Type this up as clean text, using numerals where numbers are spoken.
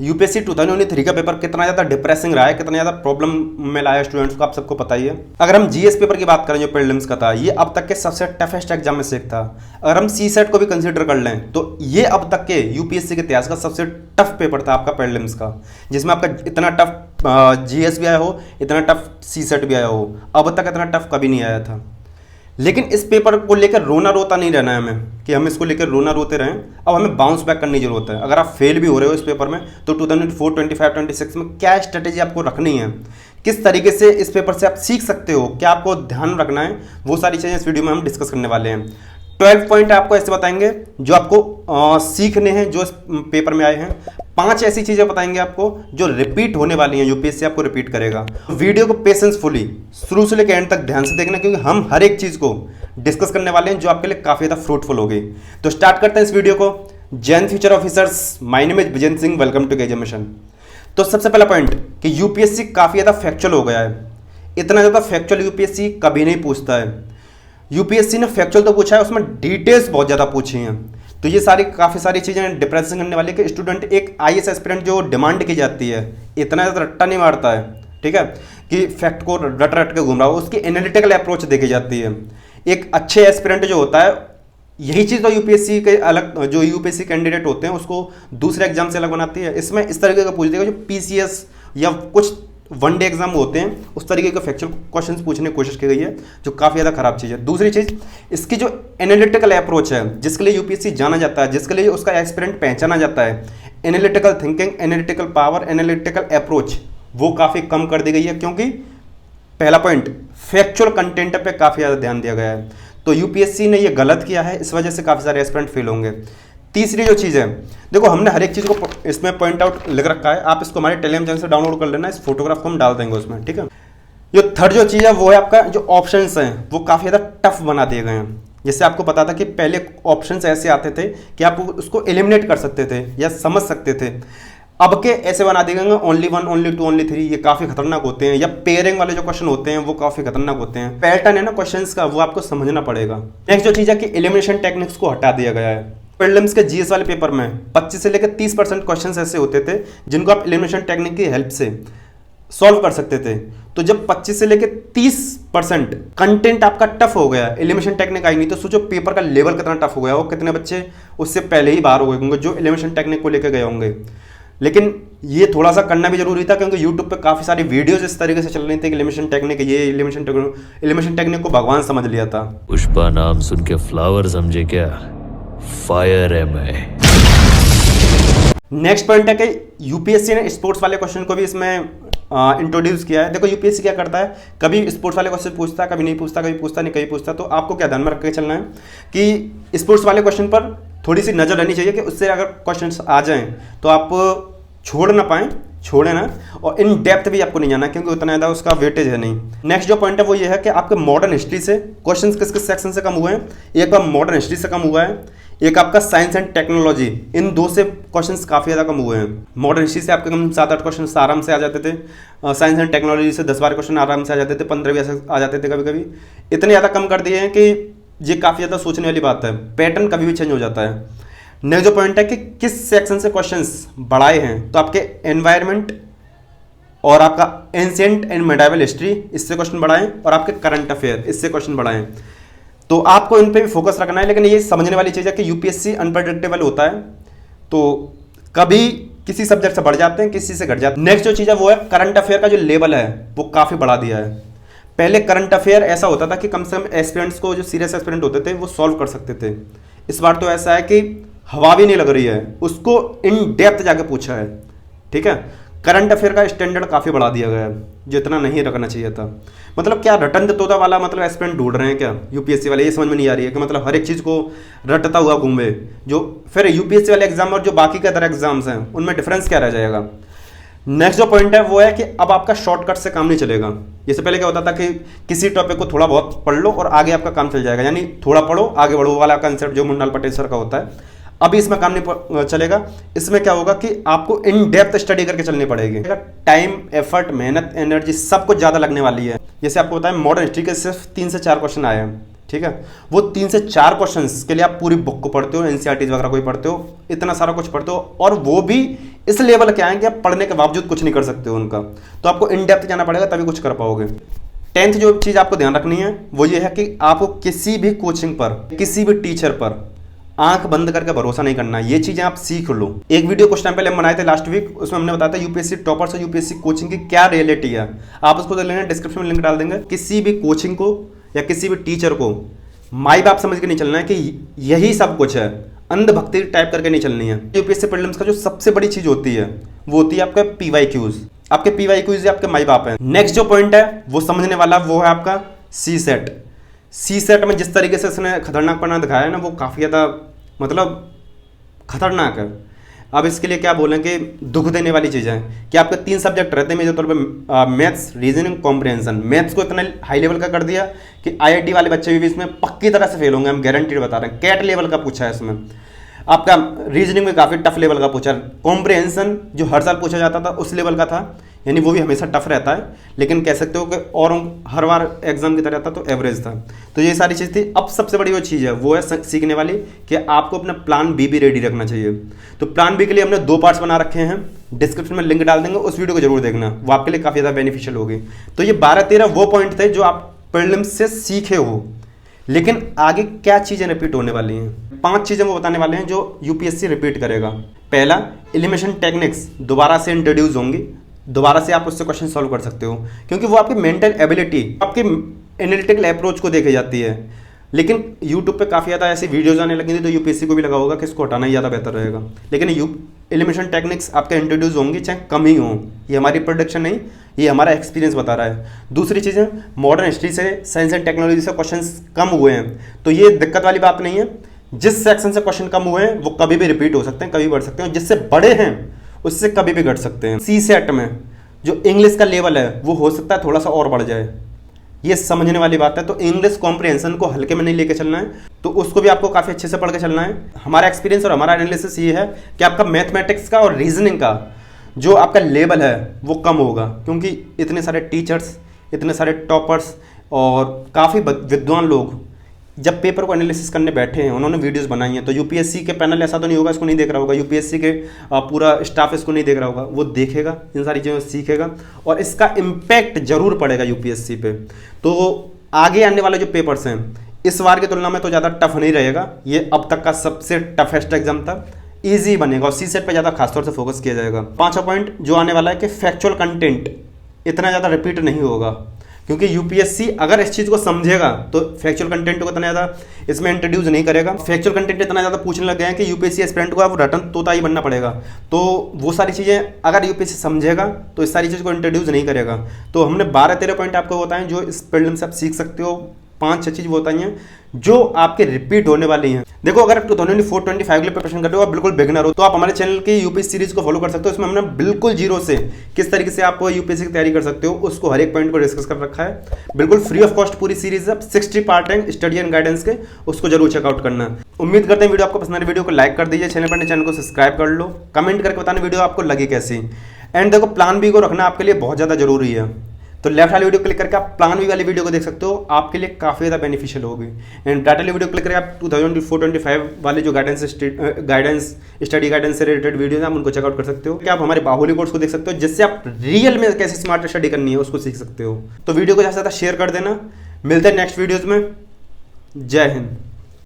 UPSC 2023 का paper कितना ज़्यादा डिप्रेसिंग रहा है, कितना ज़्यादा प्रॉब्लम में लाया स्टूडेंट्स को, आप सबको पता ही है। अगर हम जीएस पेपर की बात करें जो प्रीलिम्स का था, ये अब तक के सबसे टफेस्ट एग्जाम में से एक था। अगर हम सीसेट को भी कंसीडर कर लें तो ये अब तक के यूपीएससी के इतिहास का सबसे टफ पेपर था आपका प्रीलिम्स का, जिसमें आपका इतना टफ जीएस भी आया हो, इतना टफ सीसेट भी आया हो। अब तक इतना टफ कभी नहीं आया था। लेकिन इस पेपर को लेकर रोना रोता नहीं रहना है हमें कि हम इसको लेकर रोना रोते रहें। अब हमें बाउंस बैक करने की जरूरत है। अगर आप फेल भी हो रहे हो इस पेपर में तो 2024, 25, 26 में क्या स्ट्रेटेजी आपको रखनी है, किस तरीके से इस पेपर से आप सीख सकते हो, क्या आपको ध्यान रखना है, वो सारी चीज़ें इस वीडियो में हम डिस्कस करने वाले हैं। 12 पॉइंट आपको ऐसे बताएंगे जो आपको सीखने हैं जो इस पेपर में आए हैं। 5 ऐसी चीज़ें बताएंगे आपको जो रिपीट होने वाली हैं, यूपीएससी आपको रिपीट करेगा। वीडियो को पेशेंसफुली शुरू से लेकर एंड तक ध्यान से देखना, क्योंकि हम हर एक चीज़ को डिस्कस करने वाले हैं जो आपके लिए काफ़ी ज़्यादा फ्रूटफुल होगी। तो स्टार्ट करते हैं इस वीडियो को। जैन future officers, my name is Vijendra Singh, welcome to गेज मिशन। तो सबसे पहला पॉइंट कि यूपीएससी काफ़ी ज़्यादा फैक्चुअल हो गया है। इतना ज़्यादा फैक्चुअल यूपीएससी कभी नहीं पूछता है। यूपीएससी ने फैक्चुअल तो पूछा है, उसमें डिटेल्स बहुत ज़्यादा पूछी हैं। तो ये काफ़ी सारी चीज़ें डिप्रेशन करने वाली कि स्टूडेंट, एक आईएएस एस्पिरेंट जो डिमांड की जाती है, इतना ज़्यादा रट्टा नहीं मारता है, ठीक है, कि फैक्ट को रट रट के घूम रहा हो। उसकी एनालिटिकल अप्रोच देखी जाती है। एक अच्छे एस्पिरेंट जो होता है, यही चीज़ तो यूपीएससी के अलग, जो यूपीएससी कैंडिडेट होते हैं उसको दूसरे एग्जाम से अलग बनाती है। इसमें इस तरीके का पूछ देगा जो पीसीएस या कुछ वनडे एग्जाम होते हैं, उस तरीके के फैक्चुअल क्वेश्चंस पूछने की कोशिश की गई है, जो काफ़ी ज़्यादा खराब चीज़ है। दूसरी चीज़, इसकी जो एनालिटिकल अप्रोच है, जिसके लिए यूपीएससी जाना जाता है, जिसके लिए उसका एक्सपीरियंस पहचाना जाता है, analytical thinking, analytical power, analytical approach, वो काफ़ी कम कर दी गई है। क्योंकि पहला पॉइंट, फैक्चुअल कंटेंट पे काफ़ी ज़्यादा ध्यान दिया गया है। तो यूपीएससी ने ये गलत किया है, इस वजह से काफ़ी सारे एस्पिरेंट फेल होंगे। तीसरी जो चीज़ है, देखो हमने हर एक चीज़ को इसमें पॉइंट आउट लिख रखा है, आप इसको हमारे टेलीग्राम चैनल से डाउनलोड कर लेना, इस फोटोग्राफ को हम डाल देंगे उसमें, ठीक है। जो थर्ड जो चीज़ है वो है आपका जो ऑप्शंस हैं, वो काफ़ी ज़्यादा टफ बना दिए गए हैं। जैसे आपको पता था कि पहले ऑप्शंस ऐसे आते थे कि आप उसको एलिमिनेट कर सकते थे या समझ सकते थे, अब के ऐसे बना दिए गए ओनली 1, ओनली 2, ओनली 3, ये काफ़ी खतरनाक होते हैं। या पेयरिंग वाले जो क्वेश्चन होते हैं वो काफ़ी खतरनाक होते हैं। पैटर्न है ना क्वेश्चंस का, वो आपको समझना पड़ेगा। नेक्स्ट जो चीज़ है कि एलिमिनेशन टेक्निक्स को हटा दिया गया है। प्रीलिम्स के जीएस वाले पेपर में 25 से लेकर 30% क्वेश्चंस ऐसे होते थे जिनको आप एलिमिनेशन टेक्निक की हेल्प से सॉल्व कर सकते थे। तो जब 25 से लेकर 30% कंटेंट आपका टफ हो गया, एलिमिनेशन टेक्निक आई नहीं, तो सोचो पेपर का लेवल कितना टफ हो गया हो, कितने बच्चे उससे पहले ही बाहर हो गए होंगे जो एलिमिनेशन टेक्निक को लेकर गए होंगे। लेकिन ये थोड़ा सा करना भी जरूरी था, क्योंकि यूट्यूब पे काफ़ी सारी वीडियोज इस तरीके से चल रही थी कि एलिमिनेशन टेक्निक, ये एलिमिनेशन टेक्निक को भगवान समझ लिया था। पुष्पा नाम सुन के फ्लावर समझे क्या, फायर है मैं। नेक्स्ट पॉइंट है कि यूपीएससी ने स्पोर्ट्स वाले क्वेश्चन को भी इसमें इंट्रोड्यूस किया है। देखो यूपीएससी क्या करता है, कभी स्पोर्ट्स वाले क्वेश्चन पूछता है, कभी नहीं पूछता, कभी पूछता नहीं, कभी पूछता। तो आपको क्या ध्यान में रख के चलना है कि स्पोर्ट्स वाले क्वेश्चन पर थोड़ी सी नज़र रहनी चाहिए कि उससे अगर क्वेश्चन आ जाएं तो आप छोड़ ना पाएँ, छोड़े ना, और इन डेप्थ भी आपको नहीं जाना क्योंकि उतना ज़्यादा उसका वेटेज है नहीं। नेक्स्ट जो पॉइंट है वो ये है कि आपके मॉडर्न हिस्ट्री से क्वेश्चंस किस किस सेक्शन से कम हुए हैं। एक बार मॉडर्न हिस्ट्री से कम हुआ है, एक आपका साइंस एंड टेक्नोलॉजी, इन दो से क्वेश्चंस काफ़ी ज़्यादा कम हुए हैं। मॉडर्न हिस्ट्री से आपके कम 7-8 क्वेश्चन आराम से आ जाते थे, साइंस एंड टेक्नोलॉजी से 10-12 क्वेश्चन आराम से आ जाते थे, 15 भी ऐसे आ जाते थे कभी कभी। इतने ज़्यादा कम कर दिए हैं कि ये काफ़ी ज़्यादा सोचने वाली बात है, पैटर्न कभी भी चेंज हो जाता है। नेक्स्ट जो पॉइंट है कि किस सेक्शन से क्वेश्चंस बढ़ाए हैं, तो आपके एनवायरनमेंट और आपका एंशिएंट एंड मेडाइवल हिस्ट्री, इससे क्वेश्चन बढ़ाएं, और आपके करंट अफेयर, इससे क्वेश्चन बढ़ाएं। तो आपको इन पे भी फोकस रखना है। लेकिन ये समझने वाली चीज़ है कि यूपीएससी अनप्रेडिक्टेबल होता है, तो कभी किसी सब्जेक्ट से बढ़ जाते हैं, किसी से घट जाते हैं। नेक्स्ट जो चीज़ है वो है करंट अफेयर का जो लेवल है वो काफ़ी बढ़ा दिया है। पहले करंट अफेयर ऐसा होता था कि कम से कम एस्पिरेंट्स को, जो सीरियस एस्पिरेंट होते थे, वो सॉल्व कर सकते थे। इस बार तो ऐसा है कि हवा भी नहीं लग रही है, उसको इन डेप्थ जाके पूछा है, ठीक है। करंट अफेयर का स्टैंडर्ड काफ़ी बढ़ा दिया गया है, जो इतना नहीं रखना चाहिए था। मतलब क्या रटन तोता वाला मतलब एस्पिरेंट ढूंढ रहे हैं क्या यूपीएससी वाले, ये समझ में नहीं आ रही है कि मतलब हर एक चीज़ को रटता हुआ घूमे। जो फिर यूपीएससी वाले एग्जाम और जो बाकी के अदर एग्जाम्स हैं उनमें डिफरेंस क्या रह जाएगा। नेक्स्ट जो पॉइंट है वो है कि अब आपका शॉर्टकट से काम नहीं चलेगा। इससे पहले क्या होता था कि किसी टॉपिक को थोड़ा बहुत पढ़ लो और आगे आपका काम चल जाएगा, यानी थोड़ा पढ़ो आगे बढ़ो वाला कंसेप्ट जो मुन्नाल पटेल सर का होता है। अभी इसमें काम नहीं चलेगा। इसमें क्या होगा कि आपको इन डेप्थ स्टडी करके चलनी पड़ेगी। टाइम, एफर्ट, मेहनत, एनर्जी सब कुछ ज़्यादा लगने वाली है। जैसे आपको बताया मॉडर्न हिस्ट्री के सिर्फ 3 से 4 क्वेश्चन आए हैं, ठीक है। वो 3 से 4 क्वेश्चंस के लिए आप पूरी बुक को पढ़ते हो, एनसीईआरटी वगैरह कोई पढ़ते हो, इतना सारा कुछ पढ़ते हो, और वो भी इस लेवल के आए कि आप पढ़ने के बावजूद कुछ नहीं कर सकते हो उनका। तो आपको इन डेप्थ जाना पड़ेगा तभी कुछ कर पाओगे। 10th जो चीज़ आपको ध्यान रखनी है वो ये है कि आपको किसी भी कोचिंग पर, किसी भी टीचर पर आंख बंद करके भरोसा नहीं करना। ये चीजें आप सीख लो। एक वीडियो कुछ टाइम पहले हम बनाए थे लास्ट वीक, उसमें हमने बताया था यूपीएससी टॉपर्स और यूपीएससी कोचिंग की क्या रियलिटी है। आप उसको देख लेना, डिस्क्रिप्शन में लिंक डाल देंगे। किसी भी कोचिंग को या किसी भी टीचर को माई बाप समझ के नहीं चलना है कि यही सब कुछ है, अंधभक्ति टाइप करके नहीं चलनी है। यूपीएससी प्रीलिम्स का जो सबसे बड़ी चीज होती है वो होती है आपका पीवाईक्यूज। आपके पीवाईक्यूज आपके माई बाप है। नेक्स्ट जो पॉइंट है वो समझने वाला वो है आपका सी सेट में जिस तरीके से उसने खतरनाक पढ़ना दिखाया है ना, वो काफ़ी ज़्यादा मतलब खतरनाक है। अब इसके लिए क्या बोलें कि दुख देने वाली चीज़ है कि आपके 3 सब्जेक्ट रहते हैं मेजर तौर पे, मैथ्स, रीजनिंग, कॉम्प्रिहेंशन। मैथ्स को इतना हाई लेवल का कर दिया कि आईआईटी वाले बच्चे भी इसमें पक्की तरह से फेल होंगे, हम गारंटीड बता रहे हैं। कैट लेवल का पूछा है इसमें। आपका रीजनिंग में काफ़ी टफ लेवल का पूछा। कॉम्प्रिहेंशन जो हर साल पूछा जाता था उस लेवल का था, यानी वो भी हमेशा टफ रहता है, लेकिन कह सकते हो कि और हर बार एग्जाम की तरह था तो एवरेज था। तो ये सारी चीज़ थी। अब सबसे बड़ी वो चीज़ है वो है सीखने वाली कि आपको अपना प्लान बी भी रेडी रखना चाहिए। तो प्लान बी के लिए हमने 2 पार्ट्स बना रखे हैं, डिस्क्रिप्शन में लिंक डाल देंगे, उस वीडियो को जरूर देखना, वो आपके लिए काफ़ी ज़्यादा बेनिफिशियल होगी। तो ये 12-13 वो पॉइंट थे जो आप प्रीलिम्स से सीखे हो, लेकिन आगे क्या चीज़ें रिपीट होने वाली हैं। 5 चीज़ें वो बताने वाले हैं जो यूपीएससी रिपीट करेगा। पहला, एलिमिनेशन टेक्निक्स दोबारा से इंट्रोड्यूस होंगी, दोबारा से आप उससे क्वेश्चन सॉल्व कर सकते हो, क्योंकि वो आपकी मेंटल एबिलिटी, आपके एनालिटिकल अप्रोच को देखे जाती है। लेकिन यूट्यूब पे काफ़ी ज़्यादा ऐसी वीडियोज आने लगी थी तो यूपीएससी को भी लगा होगा कि इसको हटाना ही ज़्यादा बेहतर रहेगा। लेकिन एलिमिनेशन टेक्निक्स आपके इंट्रोड्यूस होंगी चाहे कम ही हो, ये हमारी प्रोडिक्शन नहीं, ये हमारा एक्सपीरियंस बता रहा है। दूसरी चीज़ है, मॉडर्न हिस्ट्री से, साइंस एंड टेक्नोलॉजी से क्वेश्चंस कम हुए हैं, तो ये दिक्कत वाली बात नहीं है। जिस सेक्शन से क्वेश्चन कम हुए हैं वो कभी भी रिपीट हो सकते हैं, कभी बढ़ सकते हैं, जिससे बड़े हैं उससे कभी भी घट सकते हैं। सी सेट में जो इंग्लिश का लेवल है वो हो सकता है थोड़ा सा और बढ़ जाए, ये समझने वाली बात है। तो इंग्लिश कॉम्प्रिहेंशन को हल्के में नहीं लेके चलना है, तो उसको भी आपको काफ़ी अच्छे से पढ़ के चलना है। हमारा एक्सपीरियंस और हमारा एनालिसिस ये है कि आपका मैथमेटिक्स का और रीजनिंग का जो आपका लेवल है वो कम होगा, क्योंकि इतने सारे टीचर्स, इतने सारे टॉपर्स और काफ़ी विद्वान लोग जब पेपर को एनालिसिस करने बैठे हैं, उन्होंने वीडियोस बनाई हैं। तो यूपीएससी के पैनल ऐसा तो नहीं होगा इसको नहीं देख रहा होगा, यूपीएससी के पूरा स्टाफ इसको नहीं देख रहा होगा, वो देखेगा, इन सारी चीज़ों सीखेगा और इसका इम्पैक्ट जरूर पड़ेगा यूपीएससी पे। तो आगे आने वाले जो पेपर्स हैं इस बार की तुलना में तो ज़्यादा टफ नहीं रहेगा, ये अब तक का सबसे टफेस्ट एग्जाम था, ईजी बनेगा और सी सेट पर ज़्यादा खासतौर से फोकस किया जाएगा। 5वां पॉइंट जो आने वाला है कि फैक्चुअल कंटेंट इतना ज़्यादा रिपीट नहीं होगा, क्योंकि यूपीएससी अगर इस चीज़ को समझेगा तो फैक्चुअल कंटेंट को इतना ज़्यादा इसमें इंट्रोड्यूस नहीं करेगा। फैक्चुअल कंटेंट इतना ज़्यादा पूछने लग गए हैं कि यूपीएससी एस्पिरेंट को अब रटन तोता ही बनना पड़ेगा। तो वो सारी चीज़ें अगर यूपीएससी समझेगा तो इस सारी चीज़ को इंट्रोड्यूस नहीं करेगा। तो हमने 12-13 पॉइंट आपको बताएं जो इस प्रीलिम्स से आप सीख सकते हो। 5-6 चीज़ बताई हैं जो आपके रिपीट होने वाली हैं। देखो, अगर आप 2024-25 के लिए प्रिपरेशन कर रहे हो, आप बिल्कुल बिगिनर हो, तो आप हमारे चैनल की यूपीएससी सीरीज को फॉलो कर सकते हो। इसमें हमने बिल्कुल जीरो से किस तरीके से आप यूपीएससी की तैयारी कर सकते हो उसको हर एक पॉइंट को डिस्कस कर रखा है। बिल्कुल फ्री ऑफ कॉस्ट पूरी सीरीज है, 60 पार्ट है स्टडी एंड गाइडेंस के, उसको जरूर चेकआउट करना। उम्मीद करते हैं वीडियो आपको पसंद है। वीडियो को लाइक कर दीजिए, चैनल को सब्सक्राइब कर लो, कमेंट करके बताना वीडियो आपको लगी कैसी। एंड देखो, प्लान बी को रखना आपके लिए बहुत ज़्यादा जरूरी है, तो लेफ्ट वाली वीडियो क्लिक करके आप प्लान बी वाली वीडियो को देख सकते हो, आपके लिए काफ़ी ज़्यादा बेनिफिशियल होगी। एंड डाटा वीडियो क्लिक करके आप 2024-25 वाले जो गाइडेंस स्टडी गाइडेंस से रिलेटेड वीडियो हैं आप उनको चेकआउट कर सकते हो। कि आप हमारे बाहुली कोर्स को देख सकते हो, जिससे आप रियल में कैसे स्मार्ट स्टडी करनी है उसको सीख सकते हो। तो वीडियो को ज़्यादा से ज़्यादा शेयर कर देना। मिलते हैं नेक्स्ट वीडियोज़ में। जय हिंद।